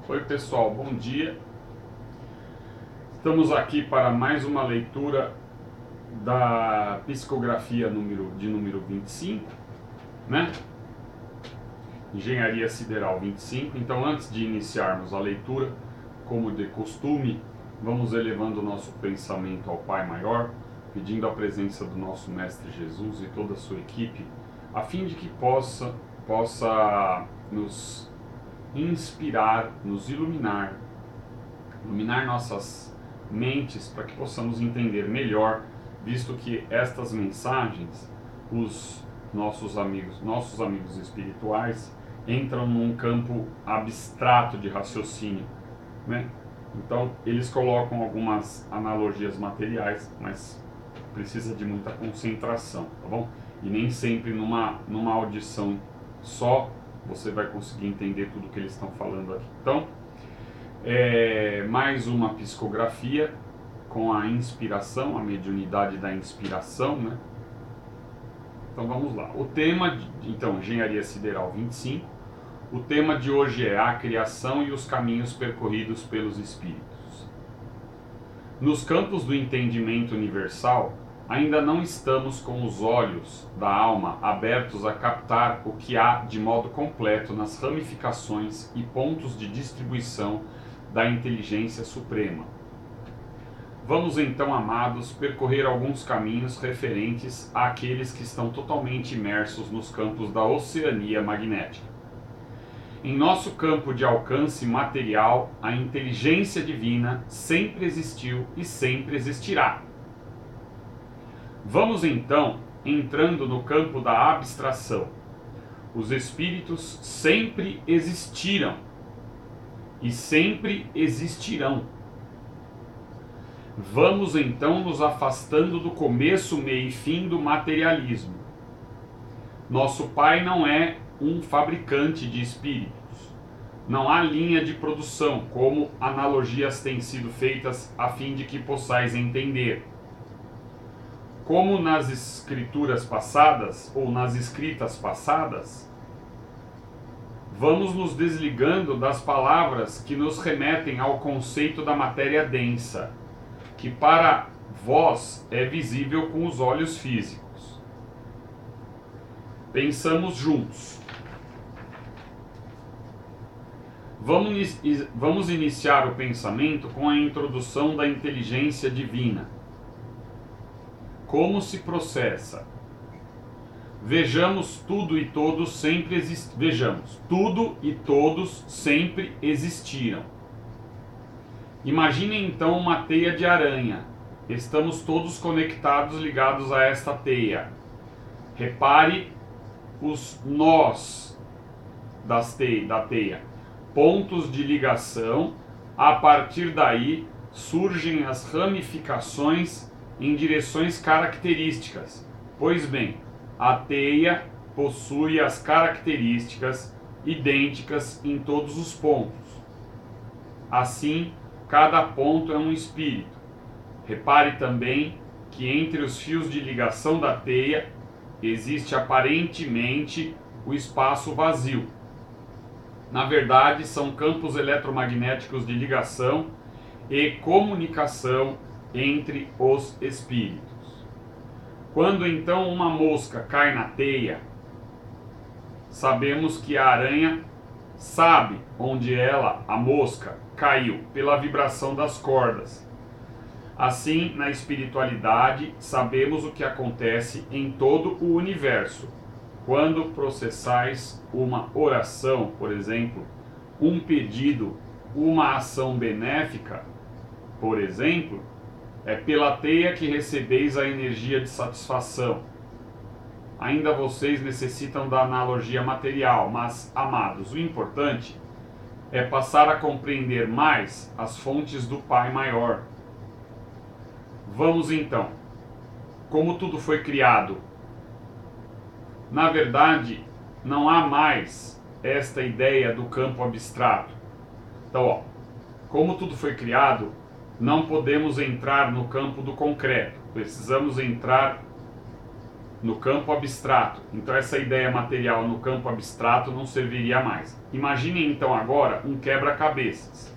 Oi pessoal, bom dia. Estamos aqui para mais uma leitura da psicografia de número 25, né? Engenharia Sideral 25. Então, antes de iniciarmos a leitura, como de costume, vamos elevando o nosso pensamento ao Pai Maior, pedindo a presença do nosso Mestre Jesus e toda a sua equipe, a fim de que possa nos inspirar, nos iluminar nossas mentes para que possamos entender melhor, visto que estas mensagens, os nossos amigos espirituais, entram num campo abstrato de raciocínio, né? Então, eles colocam algumas analogias materiais, mas precisa de muita concentração, tá bom? E nem sempre numa audição só você vai conseguir entender tudo que eles estão falando aqui. Então, mais uma psicografia com a inspiração, a mediunidade da inspiração, né? Então vamos lá. O tema, então, Engenharia Sideral 25. O tema de hoje é a criação e os caminhos percorridos pelos espíritos. Nos campos do entendimento universal, ainda não estamos com os olhos da alma abertos a captar o que há de modo completo nas ramificações e pontos de distribuição da inteligência suprema. Vamos então, amados, percorrer alguns caminhos referentes àqueles que estão totalmente imersos nos campos da oceania magnética. Em nosso campo de alcance material, a inteligência divina sempre existiu e sempre existirá. Vamos então entrando no campo da abstração. Os espíritos sempre existiram e sempre existirão. Vamos então nos afastando do começo, meio e fim do materialismo. Nosso Pai não é um fabricante de espíritos. Não há linha de produção, como analogias têm sido feitas a fim de que possais entender. Como nas escrituras passadas, ou nas escritas passadas, vamos nos desligando das palavras que nos remetem ao conceito da matéria densa, que para vós é visível com os olhos físicos. Pensamos juntos. Vamos iniciar o pensamento com a introdução da inteligência divina. Como se processa? Vejamos, tudo e todos sempre existiram. Imagine então uma teia de aranha. Estamos todos conectados, ligados a esta teia. Repare os nós da teia. Pontos de ligação. A partir daí surgem as ramificações em direções características. Pois bem, a teia possui as características idênticas em todos os pontos. Assim, cada ponto é um espírito. Repare também que entre os fios de ligação da teia existe aparentemente o espaço vazio. Na verdade, são campos eletromagnéticos de ligação e comunicação entre os espíritos. Quando então uma mosca cai na teia, sabemos que a aranha sabe onde a mosca, caiu pela vibração das cordas. Assim, na espiritualidade, sabemos o que acontece em todo o universo. Quando processais uma oração, por exemplo, um pedido, uma ação benéfica, por exemplo, é pela teia que recebeis a energia de satisfação. Ainda vocês necessitam da analogia material, mas, amados, o importante é passar a compreender mais as fontes do Pai Maior. Vamos então. Como tudo foi criado? Na verdade, não há mais esta ideia do campo abstrato. Então, como tudo foi criado, não podemos entrar no campo do concreto. Precisamos entrar no campo abstrato. Então essa ideia material no campo abstrato não serviria mais. Imaginem então agora um quebra-cabeças.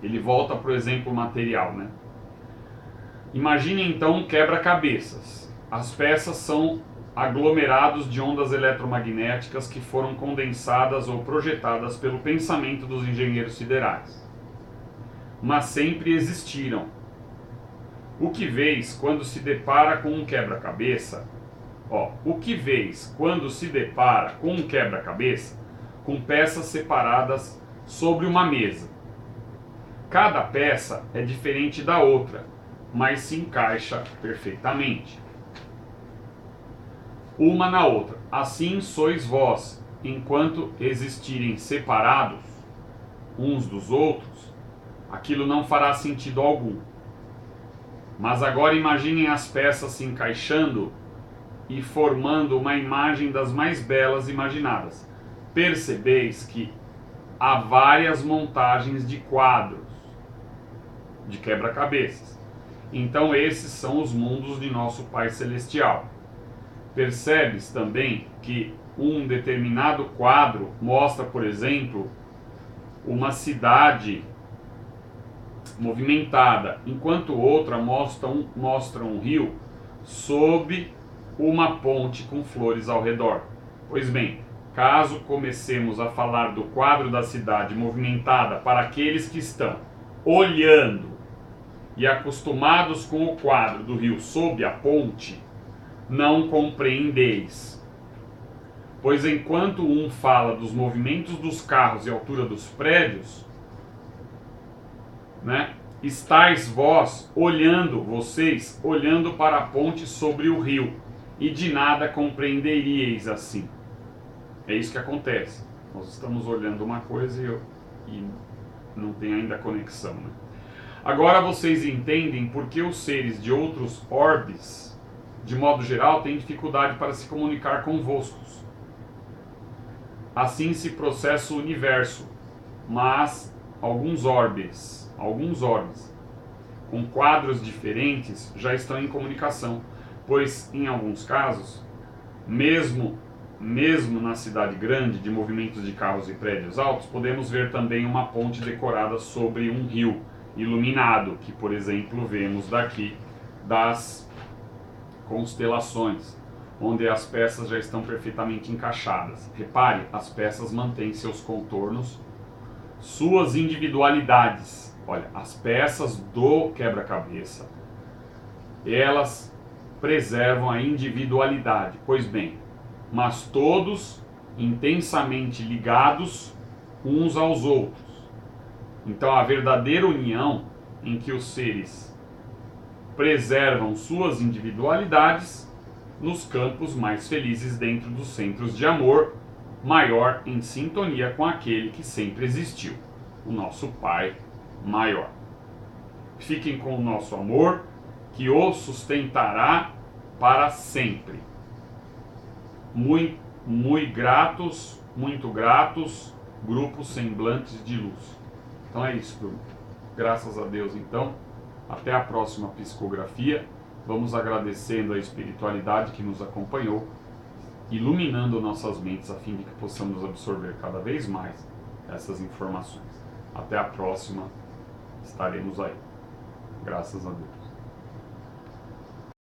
Ele volta para o exemplo material, né? Imaginem então um quebra-cabeças. As peças são aglomerados de ondas eletromagnéticas que foram condensadas ou projetadas pelo pensamento dos engenheiros siderais. Mas sempre existiram. O que vês quando se depara com um quebra-cabeça? O que vês quando se depara com um quebra-cabeça com peças separadas sobre uma mesa? Cada peça é diferente da outra, mas se encaixa perfeitamente uma na outra. Assim sois vós, enquanto existirem separados uns dos outros, aquilo não fará sentido algum. Mas agora imaginem as peças se encaixando e formando uma imagem das mais belas imaginadas. Percebeis que há várias montagens de quadros, de quebra-cabeças. Então esses são os mundos de nosso Pai Celestial. Percebes também que um determinado quadro mostra, por exemplo, uma cidade movimentada, enquanto outra mostra um rio sob uma ponte com flores ao redor. Pois bem, caso comecemos a falar do quadro da cidade movimentada para aqueles que estão olhando e acostumados com o quadro do rio sob a ponte, não compreendeis. Pois enquanto um fala dos movimentos dos carros e altura dos prédios, né, estáis vocês olhando para a ponte sobre o rio, e de nada compreenderíeis assim. É isso que acontece. Nós estamos olhando uma coisa e não tem ainda conexão, né? Agora vocês entendem por que os seres de outros orbes, de modo geral, têm dificuldade para se comunicar convosco. Assim se processa o universo, mas alguns orbes, com quadros diferentes, já estão em comunicação, pois em alguns casos, mesmo na cidade grande, de movimentos de carros e prédios altos, podemos ver também uma ponte decorada sobre um rio iluminado, que por exemplo vemos daqui das constelações, onde as peças já estão perfeitamente encaixadas. Repare, as peças mantêm seus contornos, suas individualidades. Olha, as peças do quebra-cabeça, elas preservam a individualidade. Pois bem, mas todos intensamente ligados uns aos outros. Então a verdadeira união em que os seres preservam suas individualidades nos campos mais felizes dentro dos centros de amor maior, em sintonia com aquele que sempre existiu, o nosso Pai maior. Fiquem com o nosso amor, que o sustentará para sempre. Muito gratos, grupos semblantes de luz. Então é isso, turma. Graças a Deus, então. Até a próxima psicografia. Vamos agradecendo a espiritualidade que nos acompanhou, iluminando nossas mentes a fim de que possamos absorver cada vez mais essas informações. Até a próxima. Estaremos aí. Graças a Deus.